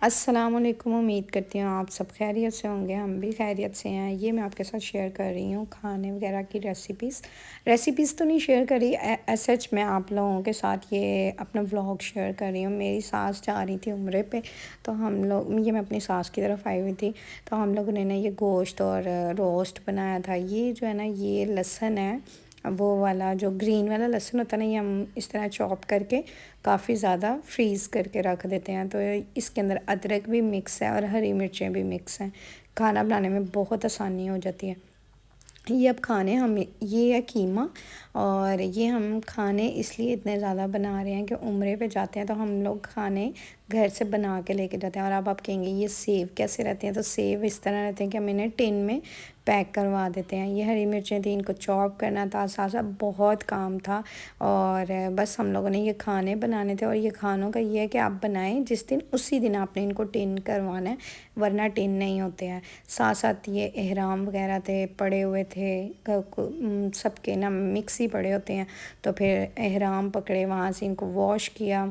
अस्सलामुअलैकुम। उम्मीद करती हूँ आप सब खैरियत से होंगे। हम भी खैरियत से हैं। ये मैं आपके साथ शेयर कर रही हूँ खाने वगैरह की रेसिपीज़ तो नहीं शेयर करी, सच मैं आप लोगों के साथ ये अपना व्लॉग शेयर कर रही हूँ। मेरी सास जा रही थी उम्रे पे, तो हम लोग ये मैं अपनी सास की तरफ आई हुई थी, तो हम लोगों ने ना ये गोश्त और रोस्ट बनाया था। ये जो है ना, ये लहसुन है, वो वाला जो ग्रीन वाला लहसुन होता है ना, ये हम इस तरह चॉप करके काफ़ी ज़्यादा फ्रीज़ करके रख देते हैं। तो इसके अंदर अदरक भी मिक्स है और हरी मिर्चें भी मिक्स हैं। खाना बनाने में बहुत आसानी हो जाती है। ये अब खाने हम ये है कीमा, और ये हम खाने इसलिए इतने ज़्यादा बना रहे हैं कि उम्रे पे जाते हैं तो हम लोग खाने घर से बना के लेके जाते हैं। और अब आप कहेंगे ये सेव कैसे रहते हैं, तो सेव इस तरह रहते हैं कि हम इन्हें टिन में पैक करवा देते हैं। ये हरी मिर्चें थी, इनको चॉप करना था, साथ साथ बहुत काम था, और बस हम लोगों ने ये खाने बनाने थे। और ये खानों का ये है कि आप बनाएं जिस दिन उसी दिन आपने इनको टिन करवाना है, वरना टिन नहीं होते हैं। साथ साथ ये एहराम वगैरह थे पड़े हुए थे, सबके ना मिक्स ही पड़े होते हैं। तो फिर एहराम पकड़े, वहाँ से इनको वॉश किया,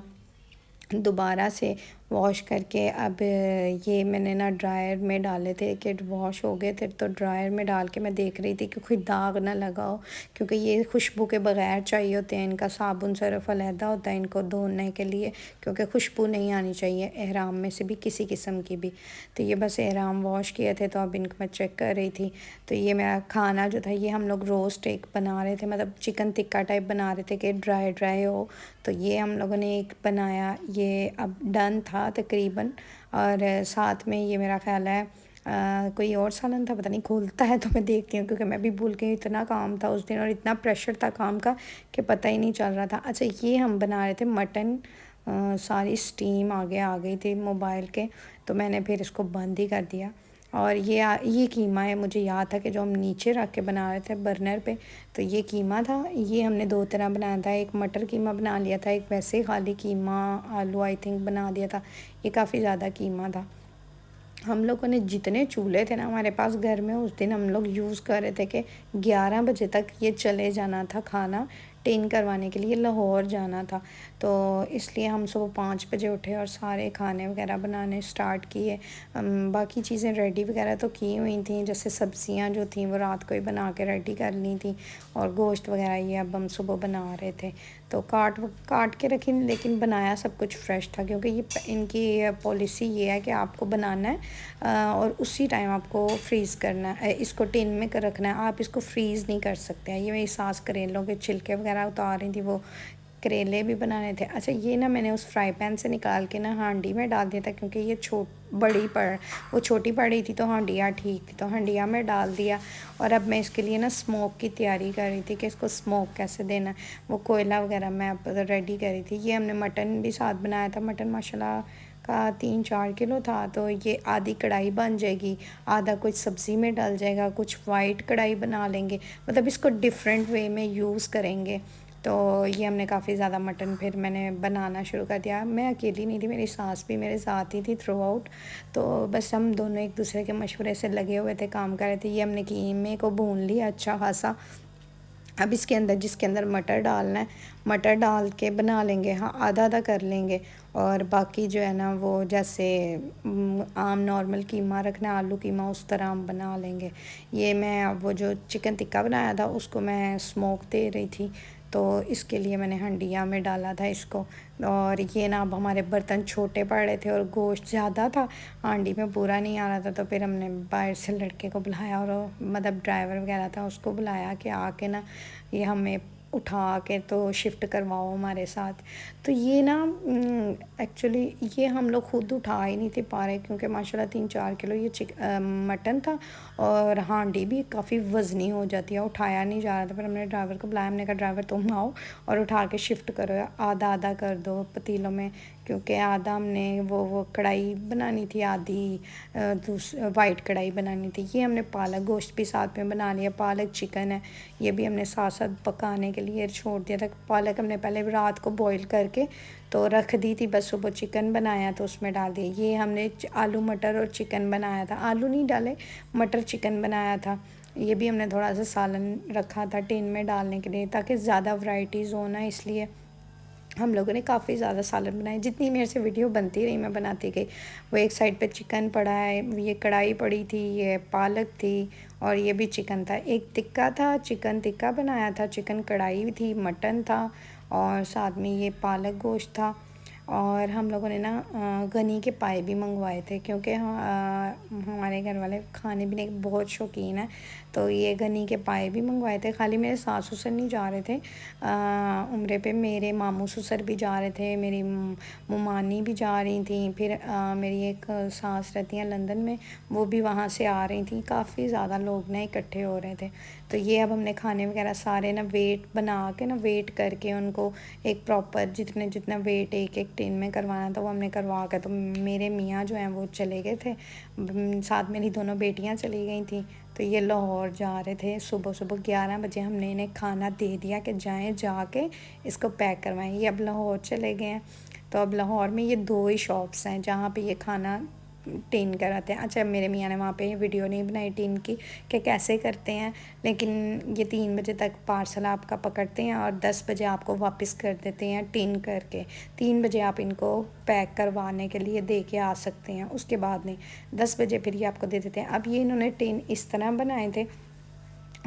दोबारा से वॉश करके अब ये मैंने ना ड्रायर में डाले थे कि वॉश हो गए थे। तो ड्रायर में डाल के मैं देख रही थी कि कोई दाग ना लगा हो, क्योंकि ये खुशबू के बगैर चाहिए होते हैं। इनका साबुन सरफ अलहदा होता है इनको धोने के लिए, क्योंकि खुशबू नहीं आनी चाहिए एहराम में से भी किसी किस्म की भी। तो ये बस एहराम वॉश किए थे, तो अब इनको मैं चेक कर रही थी। तो ये मेरा खाना जो था, ये हम लोग रोस्ट एक बना रहे थे, मतलब चिकन टिक्का टाइप बना रहे थे कि ड्राई ड्राई हो। तो ये हम लोगों ने एक बनाया, ये अब डन था तकरीबन। और साथ में ये मेरा ख़्याल है कोई और सालन था, पता नहीं खोलता है तो मैं देखती हूँ, क्योंकि मैं भी भूल गई। इतना काम था उस दिन और इतना प्रेशर था काम का कि पता ही नहीं चल रहा था। अच्छा, ये हम बना रहे थे मटन, सारी स्टीम आगे आ गई थी मोबाइल के, तो मैंने फिर इसको बंद ही कर दिया। और ये कीमा है, मुझे याद था कि जो हम नीचे रख के बना रहे थे बर्नर पे, तो ये कीमा था। ये हमने दो तरह बनाया था, एक मटर कीमा बना लिया था, एक वैसे खाली कीमा आलू आई थिंक बना दिया था। ये काफ़ी ज़्यादा कीमा था। हम लोगों ने जितने चूल्हे थे ना हमारे पास घर में, उस दिन हम लोग यूज़ कर रहे थे कि 11 बजे तक ये चले जाना था खाना टिन करवाने के लिए, लाहौर जाना था। तो इसलिए हम सुबह 5 बजे उठे और सारे खाने वगैरह बनाने स्टार्ट किए। बाकी चीज़ें रेडी वगैरह तो की हुई थी, जैसे सब्ज़ियाँ जो थी वो रात को ही बना के रेडी कर ली थी, और गोश्त वगैरह ये अब हम सुबह बना रहे थे। तो काट काट के रखी, लेकिन बनाया सब कुछ फ्रेश था, क्योंकि ये इनकी पॉलिसी ये है कि आपको बनाना है और उसी टाइम आपको फ्रीज़ करना है, इसको टिन में कर रखना है, आप इसको फ्रीज़ नहीं कर सकते हैं। ये मेरी सास करेलों के छिलके वगैरह उतार रही थी, वो करेले भी बनाने थे। अच्छा, ये ना मैंने उस फ्राई पैन से निकाल के ना हांडी में डाल दिया था, क्योंकि ये वो छोटी पड़ रही थी, तो हांडिया ठीक थी, तो हांडिया में डाल दिया। और अब मैं इसके लिए ना स्मोक की तैयारी कर रही थी कि इसको स्मोक कैसे देना है, वो कोयला वगैरह मैं अब रेडी कर रही थी। ये हमने मटन भी साथ बनाया था, मटन माशाल्लाह का 3-4 किलो था। तो ये आधी कढ़ाई बन जाएगी, आधा कुछ सब्ज़ी में डल जाएगा, कुछ वाइट कढ़ाई बना लेंगे, मतलब इसको डिफरेंट वे में यूज़ करेंगे। तो ये हमने काफ़ी ज़्यादा मटन फिर मैंने बनाना शुरू कर दिया। मैं अकेली नहीं थी, मेरी सास भी मेरे साथ ही थी थ्रू आउट। तो बस हम दोनों एक दूसरे के मशवरे से लगे हुए थे, काम कर रहे थे। ये हमने कीमे को भून लिया अच्छा खासा। अब इसके अंदर जिसके अंदर मटर डालना है, मटर डाल के बना लेंगे, हाँ आधा आधा कर लेंगे। और बाकी जो है ना, वो जैसे आम नॉर्मल कीमा रखना है, आलू कीमा, उस तरह हम बना लेंगे। ये मैं वो जो चिकन टिक्का बनाया था उसको मैं स्मोक दे रही थी, तो इसके लिए मैंने हंडिया में डाला था इसको। और ये ना अब हमारे बर्तन छोटे पड़ रहे थे और गोश्त ज़्यादा था, हांडी में पूरा नहीं आ रहा था। तो फिर हमने बाहर से लड़के को बुलाया, और मतलब ड्राइवर वगैरह था उसको बुलाया कि आके ना ये हमें उठा के तो शिफ्ट करवाओ हमारे साथ। तो ये ना एक्चुअली ये हम लोग खुद उठा ही नहीं थे पा रहे, क्योंकि माशाल्लाह 3-4 किलो ये मटन था, और हांडी भी काफ़ी वज़नी हो जाती है, उठाया नहीं जा रहा था। फिर हमने ड्राइवर को बुलाया, हमने कहा ड्राइवर तुम आओ और उठा के शिफ्ट करो, आधा आधा कर दो पतीलों में, क्योंकि आधा हमने वो कढ़ाई बनानी थी, आधी वाइट कढ़ाई बनानी थी। ये हमने पालक गोश्त भी साथ में बना लिया, पालक चिकन है, ये भी हमने साथ साथ पकाने के लिए छोड़ दिया था। पालक हमने पहले रात को बॉईल करके तो रख दी थी, बस सुबह चिकन बनाया तो उसमें डाल दिया। ये हमने आलू मटर और चिकन बनाया था, आलू नहीं डाले, मटर चिकन बनाया था। ये भी हमने थोड़ा सा सालन रखा था टिन में डालने के लिए, ताकि ज़्यादा वैरायटीज़ हो ना, इसलिए। हम लोगों ने काफ़ी ज़्यादा सालन बनाए, जितनी मेरे से वीडियो बनती रही मैं बनाती गई। वो एक साइड पे चिकन पड़ा है, ये कढ़ाई पड़ी थी, ये पालक थी और ये भी चिकन था। एक टिक्का था, चिकन टिक्का बनाया था, चिकन कढ़ाई थी, मटन था और साथ में ये पालक गोश्त था। और हम लोगों ने ना गनी के पाए भी मंगवाए थे, क्योंकि हमारे घर वाले खाने पीने के बहुत शौकीन हैं। तो ये गनी के पाए भी मंगवाए थे। खाली मेरे सास ससुर नहीं जा रहे थे उम्रे पे, मेरे मामू ससुर भी जा रहे थे, मेरी मुमानी भी जा रही थी, फिर मेरी एक सास रहती हैं लंदन में, वो भी वहाँ से आ रही थी। काफ़ी ज़्यादा लोग ना इकट्ठे हो रहे थे। तो ये अब हमने खाने वगैरह सारे ना वेट बना के ना, वेट करके उनको एक प्रॉपर जितना वेट एक एक टिन में करवाना था वो हमने करवा के, तो मेरे मियाँ जो हैं वो चले गए थे, साथ मेरी दोनों बेटियाँ चली गई थी। तो ये लाहौर जा रहे थे। सुबह सुबह 11 बजे हमने इन्हें खाना दे दिया कि जाएं, जाके इसको पैक करवाएं। ये अब लाहौर चले गए हैं। तो अब लाहौर में ये 2 ही शॉप्स हैं जहाँ पे ये खाना टिन कराते हैं। अच्छा, मेरे मियाँ ने वहाँ पे वीडियो नहीं बनाई टिन की कि कैसे करते हैं, लेकिन ये 3 बजे तक पार्सल आपका पकड़ते हैं और 10 बजे आपको वापस कर देते हैं टिन करके। 3 बजे आप इनको पैक करवाने के लिए दे के आ सकते हैं, उसके बाद नहीं, 10 बजे फिर ये आपको दे देते हैं। अब ये इन्होंने टिन इस तरह बनाए थे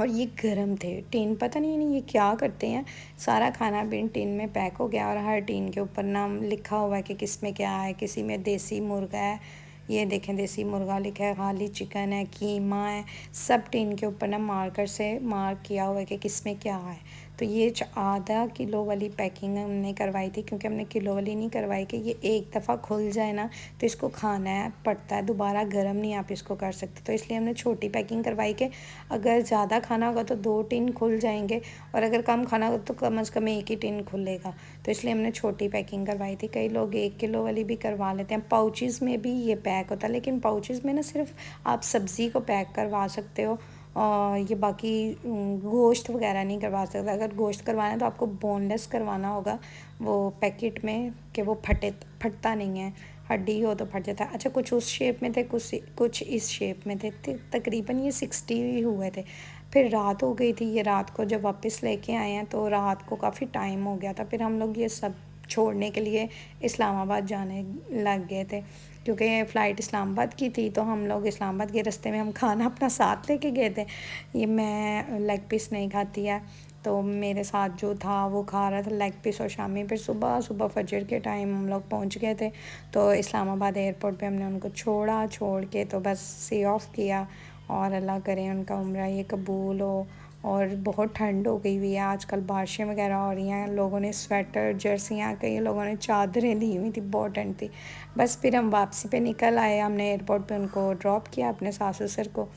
और ये गर्म थे टिन, पता नहीं ये क्या करते हैं। सारा खाना भी टिन में पैक हो गया और हर टिन के ऊपर नाम लिखा हुआ है कि किस में क्या है। किसी में देसी मुर्गा है, ये देखें देसी मुर्गा लिखा है, खाली चिकन है, कीमा है, सब टिन के ऊपर ना मार्कर से मार्क किया हुआ है कि किस में क्या है। तो ये आधा किलो वाली पैकिंग हमने करवाई थी, क्योंकि हमने किलो वाली नहीं करवाई कि ये एक दफ़ा खुल जाए ना तो इसको खाना है पड़ता है, दोबारा गर्म नहीं आप इसको कर सकते। तो इसलिए हमने छोटी पैकिंग करवाई कि अगर ज़्यादा खाना होगा तो 2 टिन खुल जाएंगे और अगर कम खाना होगा तो कम से कम 1 ही टिन खुलेगा। तो इसलिए हमने छोटी पैकिंग करवाई थी। कई लोग 1 किलो वाली भी करवा लेते हैं। पाउचेज़ में भी ये पैक होता है, लेकिन पाउचेज़ में ना सिर्फ आप सब्ज़ी को पैक करवा सकते हो और ये बाकी गोश्त वगैरह नहीं करवा सकते। अगर गोश्त करवाना है तो आपको बोनलेस करवाना होगा वो पैकेट में, कि वो फटता नहीं है, हड्डी हो तो फट जाता है। अच्छा, कुछ उस शेप में थे, कुछ इस शेप में थे। तकरीबन ये 60 हुए थे। फिर रात हो गई थी, ये रात को जब वापस लेके आए हैं तो रात को काफ़ी टाइम हो गया था। फिर हम लोग ये सब छोड़ने के लिए इस्लामाबाद जाने लग गए थे, क्योंकि फ़्लाइट इस्लामाबाद की थी। तो हम लोग इस्लामाबाद के रास्ते में हम खाना अपना साथ लेके गए थे। ये मैं लेग पीस नहीं खाती है, तो मेरे साथ जो था वो खा रहा था लेग पीस और शामी। फिर सुबह सुबह फजर के टाइम हम लोग पहुंच गए थे। तो इस्लामाबाद एयरपोर्ट पे हमने उनको छोड़ के तो बस सी ऑफ किया। और अल्लाह करे उनका उम्रा ये कबूल हो। और बहुत ठंड हो गई हुई है आजकल, बारिशें वगैरह हो रही हैं, लोगों ने स्वेटर जर्सियाँ, कई लोगों ने चादरें ली हुई थी, बहुत ठंड थी। बस फिर हम वापसी पे निकल आए, हमने एयरपोर्ट पे उनको ड्रॉप किया अपने सास ससुर को।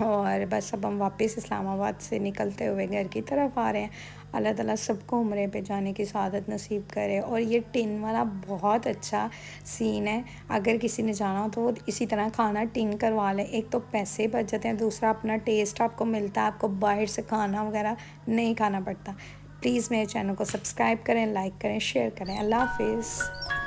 और बस अब हम वापस इस्लामाबाद से निकलते हुए घर की तरफ आ रहे हैं। अल्लाह ताला सबको उम्रे पे जाने की सआदत नसीब करे। और ये टिन वाला बहुत अच्छा सीन है, अगर किसी ने जाना हो तो वो इसी तरह खाना टिन करवा लें। एक तो पैसे बच जाते हैं, दूसरा अपना टेस्ट आपको मिलता है, आपको बाहर से खाना वगैरह नहीं खाना पड़ता। प्लीज़ मेरे चैनल को सब्सक्राइब करें, लाइक करें, शेयर करें। अल्लाह हाफिज़।